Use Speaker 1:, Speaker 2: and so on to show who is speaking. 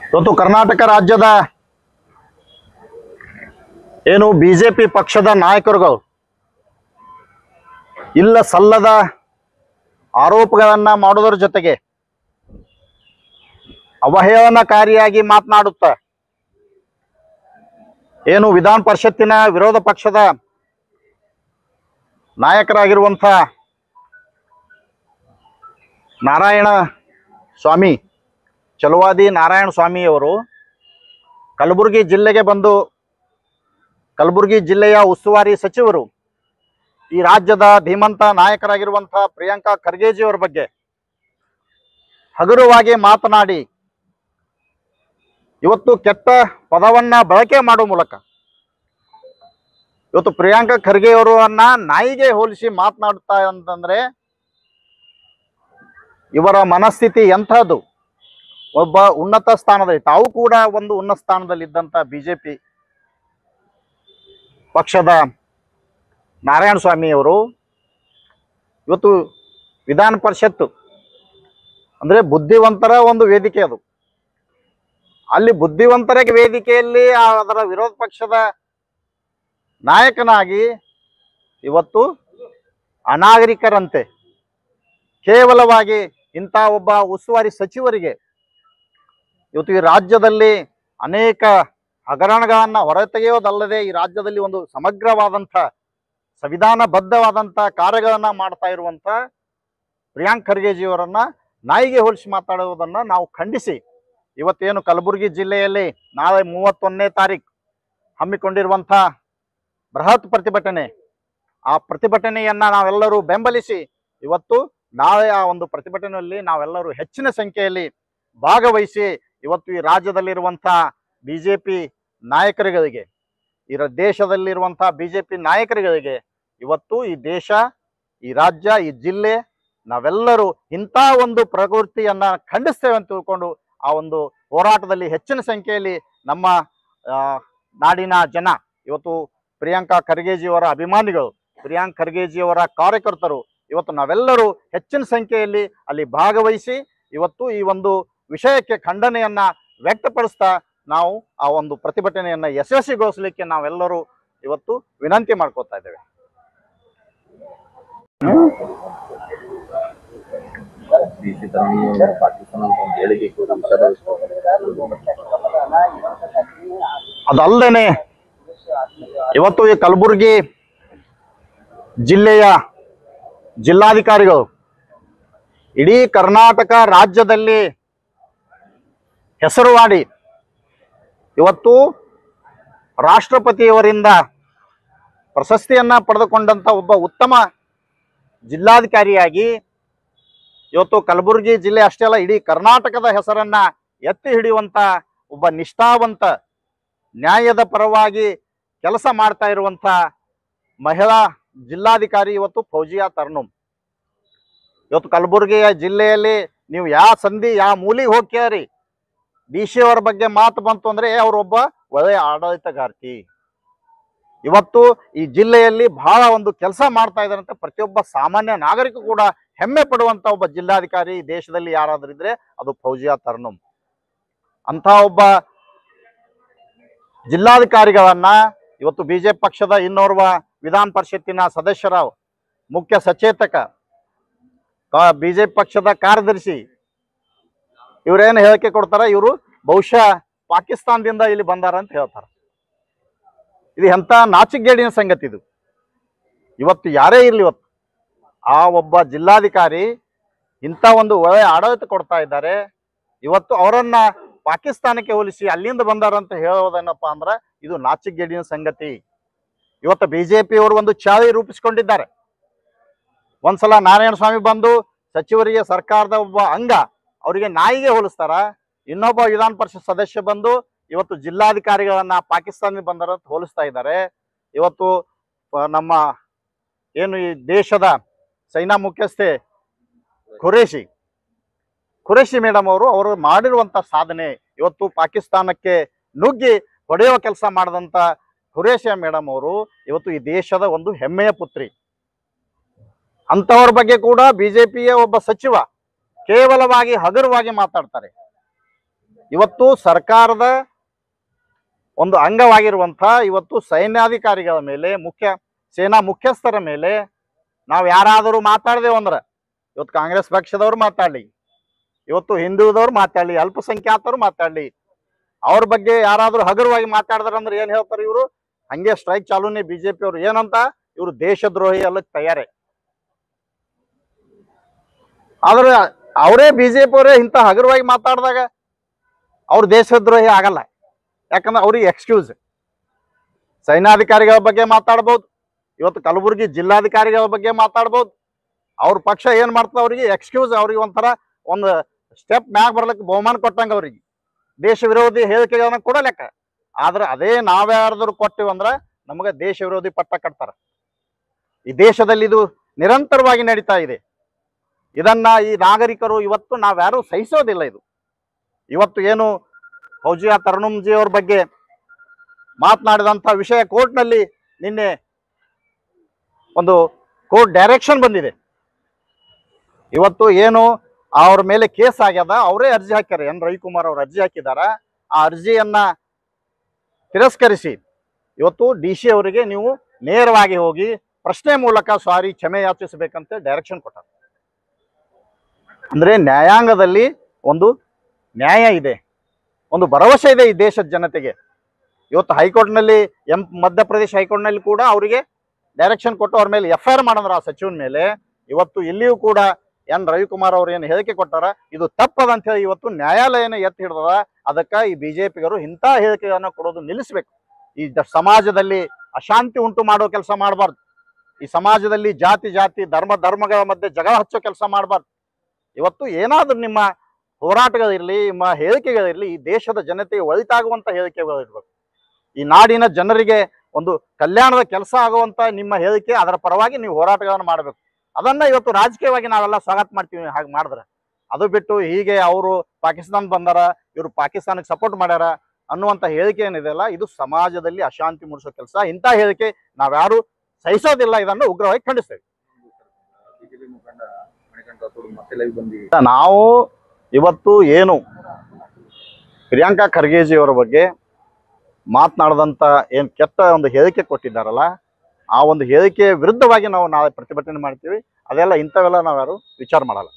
Speaker 1: ಇವತ್ತು ಕರ್ನಾಟಕ ರಾಜ್ಯದ ಏನು ಬಿಜೆಪಿ ಪಕ್ಷದ ನಾಯಕರುಗಳು ಇಲ್ಲ ಸಲ್ಲದ ಆರೋಪಗಳನ್ನ ಮಾಡೋದರ ಜೊತೆಗೆ ಅವಹೇಳನಕಾರಿಯಾಗಿ ಮಾತನಾಡುತ್ತಾ ಏನು ವಿಧಾನ ಪರಿಷತ್ತಿನ ವಿರೋಧ ಪಕ್ಷದ ನಾಯಕರಾಗಿರುವಂಥ ನಾರಾಯಣ ಸ್ವಾಮಿ ಚಲವಾದಿ ನಾರಾಯಣ ಸ್ವಾಮಿಯವರು ಕಲಬುರಗಿ ಜಿಲ್ಲೆಗೆ ಬಂದು ಕಲಬುರಗಿ ಜಿಲ್ಲೆಯ ಉಸ್ತುವಾರಿ ಸಚಿವರು ಈ ರಾಜ್ಯದ ಧೀಮಂತ ನಾಯಕರಾಗಿರುವಂಥ ಪ್ರಿಯಾಂಕಾ ಖರ್ಗೆಜಿಯವರ ಬಗ್ಗೆ ಹಗುರವಾಗಿ ಮಾತನಾಡಿ ಇವತ್ತು ಕೆಟ್ಟ ಪದವನ್ನ ಬಳಕೆ ಮಾಡುವ ಮೂಲಕ ಇವತ್ತು ಪ್ರಿಯಾಂಕಾ ಖರ್ಗೆಯವರನ್ನ ನಾಯಿಗೆ ಹೋಲಿಸಿ ಮಾತನಾಡುತ್ತಾ ಅಂತಂದ್ರೆ ಇವರ ಮನಸ್ಥಿತಿ ಎಂಥದ್ದು. ಒಬ್ಬ ಉನ್ನತ ಸ್ಥಾನದಲ್ಲಿ ತಾವು ಕೂಡ ಒಂದು ಉನ್ನತ ಸ್ಥಾನದಲ್ಲಿದ್ದಂಥ ಬಿಜೆಪಿ ಪಕ್ಷದ ನಾರಾಯಣ ಸ್ವಾಮಿಯವರು ಇವತ್ತು ವಿಧಾನ ಪರಿಷತ್ತು ಅಂದ್ರೆ ಬುದ್ಧಿವಂತರ ಒಂದು ವೇದಿಕೆ ಅದು. ಅಲ್ಲಿ ಬುದ್ಧಿವಂತರ ವೇದಿಕೆಯಲ್ಲಿ ಅದರ ವಿರೋಧ ಪಕ್ಷದ ನಾಯಕನಾಗಿ ಇವತ್ತು ಅನಾಗರಿಕರಂತೆ ಕೇವಲವಾಗಿ ಇಂಥ ಒಬ್ಬ ಉಸ್ತುವಾರಿ ಸಚಿವರಿಗೆ ಇವತ್ತು ಈ ರಾಜ್ಯದಲ್ಲಿ ಅನೇಕ ಹಗರಣಗಳನ್ನು ಹೊರತೆಗೆಯೋದಲ್ಲದೆ ಈ ರಾಜ್ಯದಲ್ಲಿ ಒಂದು ಸಮಗ್ರವಾದಂಥ ಸಂವಿಧಾನಬದ್ಧವಾದಂಥ ಕಾರ್ಯಗಳನ್ನು ಮಾಡ್ತಾ ಇರುವಂಥ ಪ್ರಿಯಾಂಕ್ ಖರ್ಗೆಜಿಯವರನ್ನ ನಾಯಿಗೆ ಹೋಲಿಸಿ ಮಾತಾಡುವುದನ್ನು ನಾವು ಖಂಡಿಸಿ ಇವತ್ತೇನು ಕಲಬುರಗಿ ಜಿಲ್ಲೆಯಲ್ಲಿ ನಾಳೆ 31ನೇ ತಾರೀಕು ಹಮ್ಮಿಕೊಂಡಿರುವಂಥ ಬೃಹತ್ ಪ್ರತಿಭಟನೆ, ಆ ಪ್ರತಿಭಟನೆಯನ್ನ ನಾವೆಲ್ಲರೂ ಬೆಂಬಲಿಸಿ ಇವತ್ತು ನಾಳೆ ಆ ಒಂದು ಪ್ರತಿಭಟನೆಯಲ್ಲಿ ನಾವೆಲ್ಲರೂ ಹೆಚ್ಚಿನ ಸಂಖ್ಯೆಯಲ್ಲಿ ಭಾಗವಹಿಸಿ ಇವತ್ತು ಈ ರಾಜ್ಯದಲ್ಲಿರುವಂಥ ಬಿಜೆಪಿ ನಾಯಕರುಗಳಿಗೆ ದೇಶದಲ್ಲಿರುವಂಥ ಬಿಜೆಪಿ ನಾಯಕರುಗಳಿಗೆ ಇವತ್ತು ಈ ದೇಶ, ಈ ರಾಜ್ಯ, ಈ ಜಿಲ್ಲೆ ನಾವೆಲ್ಲರೂ ಇಂಥ ಒಂದು ಪ್ರವೃತ್ತಿಯನ್ನ ಖಂಡಿಸ್ತೇವೆ ಅಂತ ತಿಳ್ಕೊಂಡು ಆ ಒಂದು ಹೋರಾಟದಲ್ಲಿ ಹೆಚ್ಚಿನ ಸಂಖ್ಯೆಯಲ್ಲಿ ನಮ್ಮ ನಾಡಿನ ಜನ ಇವತ್ತು ಪ್ರಿಯಾಂಕಾ ಖರ್ಗೆಜಿಯವರ ಅಭಿಮಾನಿಗಳು, ಪ್ರಿಯಾಂಕ್ ಖರ್ಗೆಜಿಯವರ ಕಾರ್ಯಕರ್ತರು ಇವತ್ತು ನಾವೆಲ್ಲರೂ ಹೆಚ್ಚಿನ ಸಂಖ್ಯೆಯಲ್ಲಿ ಅಲ್ಲಿ ಭಾಗವಹಿಸಿ ಇವತ್ತು ಈ ಒಂದು ವಿಷಯಕ್ಕೆ ಖಂಡನೆಯನ್ನ ವ್ಯಕ್ತಪಡಿಸ್ತಾ ನಾವು ಆ ಒಂದು ಪ್ರತಿಭಟನೆಯನ್ನ ಯಶಸ್ವಿಗೊಳಿಸಲಿಕ್ಕೆ ನಾವೆಲ್ಲರೂ ಇವತ್ತು ವಿನಂತಿ ಮಾಡ್ಕೋತಾ ಇದ್ದೇವೆ. ಅದಲ್ಲದೆ ಇವತ್ತು ಈ ಕಲಬುರಗಿ ಜಿಲ್ಲೆಯ ಜಿಲ್ಲಾಧಿಕಾರಿಗಳು ಇಡೀ ಕರ್ನಾಟಕ ರಾಜ್ಯದಲ್ಲಿ ಹೆಸರು ಮಾಡಿ ಇವತ್ತು ರಾಷ್ಟ್ರಪತಿಯವರಿಂದ ಪ್ರಶಸ್ತಿಯನ್ನ ಪಡೆದುಕೊಂಡಂತ ಒಬ್ಬ ಉತ್ತಮ ಜಿಲ್ಲಾಧಿಕಾರಿಯಾಗಿ ಇವತ್ತು ಕಲಬುರಗಿ ಜಿಲ್ಲೆ ಅಷ್ಟೇ ಅಲ್ಲ ಇಡೀ ಕರ್ನಾಟಕದ ಹೆಸರನ್ನ ಎತ್ತಿ ಹಿಡಿಯುವಂತ ಒಬ್ಬ ನಿಷ್ಠಾವಂತ ನ್ಯಾಯದ ಪರವಾಗಿ ಕೆಲಸ ಮಾಡ್ತಾ ಇರುವಂತ ಮಹಿಳಾ ಜಿಲ್ಲಾಧಿಕಾರಿ ಇವತ್ತು ಫೌಜಿಯಾ ತರ್ನುಮ್. ಇವತ್ತು ಕಲಬುರಗಿಯ ಜಿಲ್ಲೆಯಲ್ಲಿ ನೀವು ಯಾವ ಸಂಧಿ ಯಾವ ಮೂಲಿಗೆ ಹೋಗ್ಯಾರಿ ಡಿ ಸಿ ಅವರ ಬಗ್ಗೆ ಮಾತು ಬಂತು ಅಂದ್ರೆ ಅವರೊಬ್ಬ ಒಳ್ಳೆಯ ಆಡಳಿತಗಾರ್ತಿ. ಇವತ್ತು ಈ ಜಿಲ್ಲೆಯಲ್ಲಿ ಬಹಳ ಒಂದು ಕೆಲಸ ಮಾಡ್ತಾ ಇದ್ದಾರಂತೆ ಪ್ರತಿಯೊಬ್ಬ ಸಾಮಾನ್ಯ ನಾಗರಿಕ ಕೂಡ ಹೆಮ್ಮೆ ಪಡುವಂತ ಒಬ್ಬ ಜಿಲ್ಲಾಧಿಕಾರಿ ದೇಶದಲ್ಲಿ ಯಾರಾದ್ರೂ ಇದ್ರೆ ಅದು ಫೌಜಿಯಾ ತರ್ನುಮ್. ಅಂತ ಒಬ್ಬ ಜಿಲ್ಲಾಧಿಕಾರಿಗಳನ್ನ ಇವತ್ತು ಬಿಜೆಪಿ ಪಕ್ಷದ ಇನ್ನೋರ್ವ ವಿಧಾನ ಪರಿಷತ್ತಿನ ಸದಸ್ಯರ ಮುಖ್ಯ ಸಚೇತಕ, ಬಿಜೆಪಿ ಪಕ್ಷದ ಕಾರ್ಯದರ್ಶಿ ಇವರೇನು ಹೇಳಿಕೆ ಕೊಡ್ತಾರ, ಇವರು ಬಹುಶಃ ಪಾಕಿಸ್ತಾನದಿಂದ ಇಲ್ಲಿ ಬಂದಾರ ಅಂತ ಹೇಳ್ತಾರ. ಇದು ಎಂತ ನಾಚಿಕೆಗೇಡಿನ ಸಂಗತಿ ಇದು. ಇವತ್ತು ಯಾರೇ ಇರಲಿ ಇವತ್ತು ಆ ಒಬ್ಬ ಜಿಲ್ಲಾಧಿಕಾರಿ ಇಂಥ ಒಂದು ಒಳ್ಳೆಯ ಆಡಳಿತ ಕೊಡ್ತಾ ಇದ್ದಾರೆ. ಇವತ್ತು ಅವರನ್ನ ಪಾಕಿಸ್ತಾನಕ್ಕೆ ಹೋಲಿಸಿ ಅಲ್ಲಿಂದ ಬಂದಾರ ಅಂತ ಹೇಳೋದೇನಪ್ಪ ಅಂದ್ರೆ ಇದು ನಾಚಿಕೆಗೇಡಿನ ಸಂಗತಿ. ಇವತ್ತು ಬಿಜೆಪಿಯವರು ಒಂದು ಚಾಳಿ ರೂಪಿಸಿಕೊಂಡಿದ್ದಾರೆ. ಒಂದ್ಸಲ ನಾರಾಯಣ ಸ್ವಾಮಿ ಬಂದು ಸಚಿವರಿಗೆ ಸರ್ಕಾರದ ಒಬ್ಬ ಅಂಗ ಅವರಿಗೆ ನಾಯಿಗೆ ಹೋಲಿಸ್ತಾರ. ಇನ್ನೊಬ್ಬ ವಿಧಾನ ಪರಿಷತ್ ಸದಸ್ಯ ಬಂದು ಇವತ್ತು ಜಿಲ್ಲಾಧಿಕಾರಿಗಳನ್ನ ಪಾಕಿಸ್ತಾನದಿಂದ ಬಂದರ ಅಂತ ಹೋಲಿಸ್ತಾ ಇದ್ದಾರೆ. ಇವತ್ತು ನಮ್ಮ ಏನು ಈ ದೇಶದ ಸೇನಾ ಮುಖ್ಯಸ್ಥೆ ಖುರೇಶಿ ಮೇಡಮ್ ಅವರು ಮಾಡಿರುವಂತ ಸಾಧನೆ ಇವತ್ತು ಪಾಕಿಸ್ತಾನಕ್ಕೆ ನುಗ್ಗಿ ಹೊಡೆಯುವ ಕೆಲಸ ಮಾಡಿದಂತ ಖುರೇಶಿ ಮೇಡಮ್ ಅವರು ಇವತ್ತು ಈ ದೇಶದ ಒಂದು ಹೆಮ್ಮೆಯ ಪುತ್ರಿ. ಅಂತವರ ಬಗ್ಗೆ ಕೂಡ ಬಿಜೆಪಿಯ ಒಬ್ಬ ಸಚಿವ ಕೇವಲವಾಗಿ ಹಗುರವಾಗಿ ಮಾತಾಡ್ತಾರೆ. ಇವತ್ತು ಸರ್ಕಾರದ ಒಂದು ಅಂಗವಾಗಿರುವಂಥ ಇವತ್ತು ಸೈನ್ಯಾಧಿಕಾರಿಗಳ ಮೇಲೆ, ಸೇನಾ ಮುಖ್ಯಸ್ಥರ ಮೇಲೆ ನಾವು ಯಾರಾದರೂ ಮಾತಾಡಿದೆವು ಅಂದ್ರೆ, ಇವತ್ತು ಕಾಂಗ್ರೆಸ್ ಪಕ್ಷದವ್ರು ಮಾತಾಡಲಿ, ಇವತ್ತು ಹಿಂದುಳಿದವ್ರು ಮಾತಾಡಲಿ, ಅಲ್ಪಸಂಖ್ಯಾತರು ಮಾತಾಡಲಿ, ಅವ್ರ ಬಗ್ಗೆ ಯಾರಾದರೂ ಹಗುರವಾಗಿ ಮಾತಾಡಿದ್ರಂದ್ರೆ ಏನು ಹೇಳ್ತಾರೆ ಇವರು? ಹಂಗೆ ಸ್ಟ್ರೈಕ್ ಚಾಲೂನೇ ಬಿಜೆಪಿ ಅವರು. ಏನಂತ? ಇವರು ದೇಶದ್ರೋಹಿ ಎಲ್ಲ ತಯಾರೇ. ಆದ್ರೆ ಅವರೇ ಬಿಜೆಪಿ ಅವರೇ ಇಂಥ ಹಗುರವಾಗಿ ಮಾತಾಡಿದಾಗ ಅವ್ರು ದೇಶದ್ರೋಹಿ ಆಗಲ್ಲ. ಯಾಕಂದ್ರೆ ಅವ್ರಿಗೆ ಎಕ್ಸ್ಕ್ಯೂಸ್. ಸೈನ್ಯಾಧಿಕಾರಿಗಳ ಬಗ್ಗೆ ಮಾತಾಡ್ಬೋದು, ಇವತ್ತು ಕಲಬುರಗಿ ಜಿಲ್ಲಾಧಿಕಾರಿಗಳ ಬಗ್ಗೆ ಮಾತಾಡ್ಬೋದು. ಅವ್ರ ಪಕ್ಷ ಏನ್ ಮಾಡ್ತದೆ, ಅವ್ರಿಗೆ ಎಕ್ಸ್ಕ್ಯೂಸ್, ಅವ್ರಿಗೆ ಒಂಥರ ಒಂದು ಸ್ಟೆಪ್ ಮ್ಯಾಗ ಬರ್ಲಿಕ್ಕೆ ಬಹುಮಾನ ಕೊಟ್ಟಂಗ ಅವ್ರಿಗೆ ದೇಶ ವಿರೋಧಿ ಹೇಳಿಕೆಗಳನ್ನ ಕೊಡಲೆಕ್ಕ. ಆದ್ರೆ ಅದೇ ನಾವ್ಯಾರಾದ್ರೂ ಕೊಟ್ಟಿವಂದ್ರೆ ನಮಗೆ ದೇಶ ವಿರೋಧಿ ಪಟ್ಟ ಕಟ್ತಾರ. ಈ ದೇಶದಲ್ಲಿ ಇದು ನಿರಂತರವಾಗಿ ನಡೀತಾ ಇದೆ. ಇದನ್ನ ಈ ನಾಗರಿಕರು ಇವತ್ತು ನಾವ್ಯಾರು ಸಹಿಸೋದಿಲ್ಲ. ಇದು ಇವತ್ತು ಏನು ಫೌಜಿಯಾ ತರನ್ನುಮ್ಜಿ ಅವ್ರ ಬಗ್ಗೆ ಮಾತನಾಡಿದಂಥ ವಿಷಯ ಕೋರ್ಟ್ನಲ್ಲಿ ನಿನ್ನೆ ಒಂದು ಕೋರ್ಟ್ ಡೈರೆಕ್ಷನ್ ಬಂದಿದೆ. ಇವತ್ತು ಏನು ಅವ್ರ ಮೇಲೆ ಕೇಸ್ ಆಗ್ಯದ, ಅವರೇ ಅರ್ಜಿ ಹಾಕ್ಯಾರ, ಎನ್ ರವಿಕುಮಾರ್ ಅವ್ರು ಅರ್ಜಿ ಹಾಕಿದಾರ. ಆ ಅರ್ಜಿಯನ್ನ ತಿರಸ್ಕರಿಸಿ ಇವತ್ತು DC ಅವರಿಗೆ ನೀವು ನೇರವಾಗಿ ಹೋಗಿ ಪ್ರಶ್ನೆ ಮೂಲಕ ಸಾರಿ ಕ್ಷಮೆ ಯಾಚಿಸಬೇಕಂತ ಡೈರೆಕ್ಷನ್ ಕೊಟ್ಟಾರ. ಅಂದ್ರೆ ನ್ಯಾಯಾಂಗದಲ್ಲಿ ಒಂದು ನ್ಯಾಯ ಇದೆ, ಒಂದು ಭರವಸೆ ಇದೆ ಈ ದೇಶದ ಜನತೆಗೆ. ಇವತ್ತು ಹೈಕೋರ್ಟ್ನಲ್ಲಿ ಮಧ್ಯಪ್ರದೇಶ ಹೈಕೋರ್ಟ್ನಲ್ಲಿ ಕೂಡ ಅವರಿಗೆ ಡೈರೆಕ್ಷನ್ ಕೊಟ್ಟು ಅವ್ರ ಮೇಲೆ FIR ಮಾಡಿದ್ರ ಆ ಸಚಿವನ ಮೇಲೆ. ಇವತ್ತು ಇಲ್ಲಿಯೂ ಕೂಡ ಎನ್ ರವಿಕುಮಾರ್ ಅವ್ರು ಏನು ಹೇಳಿಕೆ ಕೊಟ್ಟಾರ, ಇದು ತಪ್ಪದ ಅಂತ ಹೇಳಿ ಇವತ್ತು ನ್ಯಾಯಾಲಯನ ಎತ್ತಿ ಹಿಡ್ದದ. ಅದಕ್ಕೆ ಈ ಬಿಜೆಪಿಗರು ಇಂಥ ಹೇಳಿಕೆಗಳನ್ನ ಕೊಡೋದು ನಿಲ್ಲಿಸ್ಬೇಕು. ಈ ಸಮಾಜದಲ್ಲಿ ಅಶಾಂತಿ ಉಂಟು ಮಾಡೋ ಕೆಲಸ ಮಾಡಬಾರ್ದು. ಈ ಸಮಾಜದಲ್ಲಿ ಜಾತಿ ಧರ್ಮಗಳ ಮಧ್ಯೆ ಜಗಳ ಹಚ್ಚೋ ಕೆಲಸ ಮಾಡಬಾರ್ದು. ಇವತ್ತು ಏನಾದ್ರೂ ನಿಮ್ಮ ಹೋರಾಟಗಳಿರಲಿ, ನಿಮ್ಮ ಹೇಳಿಕೆಗಳಿರಲಿ, ಈ ದೇಶದ ಜನತೆಗೆ ಒಳಿತಾಗುವಂತ ಹೇಳಿಕೆಗಳಿರ್ಬೇಕು. ಈ ನಾಡಿನ ಜನರಿಗೆ ಒಂದು ಕಲ್ಯಾಣದ ಕೆಲಸ ಆಗುವಂತ ನಿಮ್ಮ ಹೇಳಿಕೆ, ಅದರ ಪರವಾಗಿ ನೀವು ಹೋರಾಟಗಳನ್ನು ಮಾಡಬೇಕು. ಅದನ್ನ ಇವತ್ತು ರಾಜಕೀಯವಾಗಿ ನಾವೆಲ್ಲ ಸ್ವಾಗತ ಮಾಡ್ತೀವಿ ಹಾಗೆ ಮಾಡಿದ್ರೆ. ಅದು ಬಿಟ್ಟು ಹೀಗೆ ಅವರು ಪಾಕಿಸ್ತಾನ ಬಂದಾರ, ಇವರು ಪಾಕಿಸ್ತಾನಕ್ಕೆ ಸಪೋರ್ಟ್ ಮಾಡ್ಯಾರ ಅನ್ನುವಂಥ ಹೇಳಿಕೆ ಏನಿದೆಯಲ್ಲ, ಇದು ಸಮಾಜದಲ್ಲಿ ಅಶಾಂತಿ ಮೂಡಿಸೋ ಕೆಲಸ. ಇಂಥ ಹೇಳಿಕೆ ನಾವ್ಯಾರು ಸಹಿಸೋದಿಲ್ಲ. ಇದನ್ನು ಉಗ್ರವಾಗಿ ಖಂಡಿಸ್ತೇವೆ. ನಾವು ಇವತ್ತು ಏನು ಪ್ರಿಯಾಂಕಾ ಖರ್ಗೆಜಿ ಅವರ ಬಗ್ಗೆ ಮಾತನಾಡದಂತ ಏನು ಕೆಟ್ಟ ಒಂದು ಹೇಳಿಕೆ ಕೊಟ್ಟಿದ್ದಾರಲ್ಲ, ಆ ಒಂದು ಹೇಳಿಕೆ ವಿರುದ್ಧವಾಗಿ ನಾವು ನಾಳೆ ಪ್ರತಿಭಟನೆ ಮಾಡ್ತೀವಿ. ಅದೆಲ್ಲ ಇಂಥವೆಲ್ಲ ನಾವ್ಯಾರು ವಿಚಾರ ಮಾಡಲ್ಲ.